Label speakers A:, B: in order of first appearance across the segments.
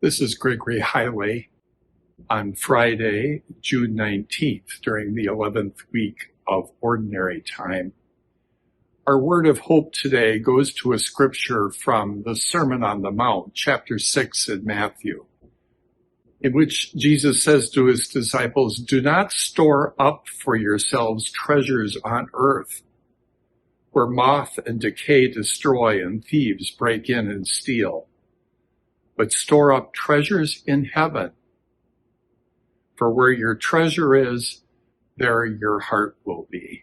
A: This is Gregory Heille on Friday, June 19th, during the 11th week of Ordinary Time. Our word of hope today goes to a scripture from the Sermon on the Mount, chapter 6 in Matthew, in which Jesus says to his disciples, "Do not store up for yourselves treasures on earth, where moth and decay destroy and thieves break in and steal. But store up treasures in heaven. For where your treasure is, there your heart will be."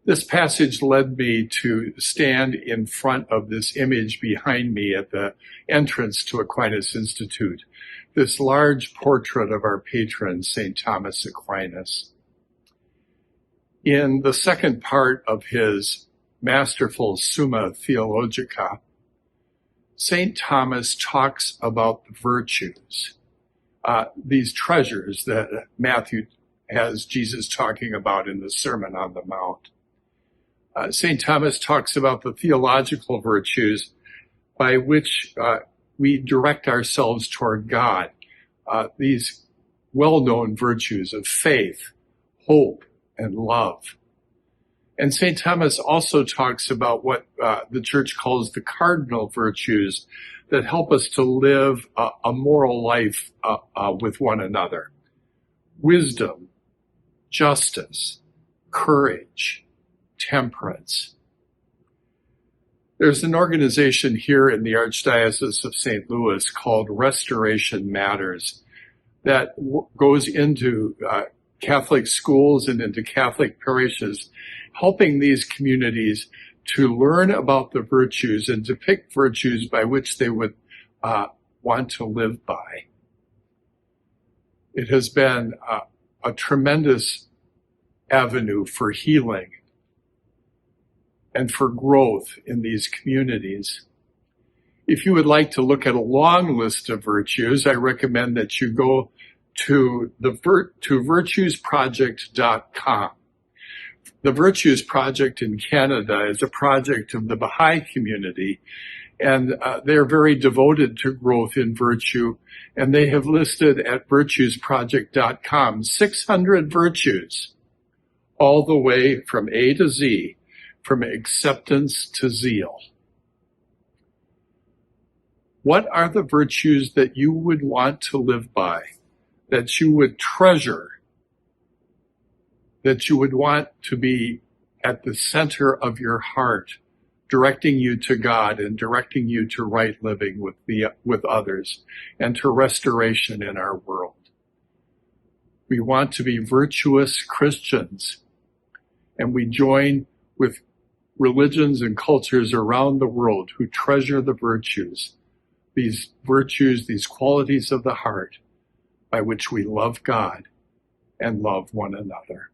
A: This passage led me to stand in front of this image behind me at the entrance to Aquinas Institute, this large portrait of our patron, St. Thomas Aquinas. In the second part of his masterful Summa Theologica, St. Thomas talks about the virtues, these treasures that Matthew has Jesus talking about in the Sermon on the Mount. St. Thomas talks about the theological virtues by which we direct ourselves toward God, these well-known virtues of faith, hope, and love. And St. Thomas also talks about what the Church calls the cardinal virtues that help us to live a moral life with one another: wisdom, justice, courage, temperance. There's an organization here in the Archdiocese of St. Louis called Restoration Matters that goes into Catholic schools and into Catholic parishes, helping these communities to learn about the virtues and to pick virtues by which they would want to live by. It has been a tremendous avenue for healing and for growth in these communities. If you would like to look at a long list of virtues, I recommend that you go to virtuesproject.com. The Virtues Project in Canada is a project of the Baha'i community, and they're very devoted to growth in virtue, and they have listed at virtuesproject.com 600 virtues, all the way from A to Z, from acceptance to zeal. What are the virtues that you would want to live by, that you would treasure, that you would want to be at the center of your heart, directing you to God and directing you to right living with others and to restoration in our world? We want to be virtuous Christians, and we join with religions and cultures around the world who treasure the virtues, these qualities of the heart by which we love God and love one another.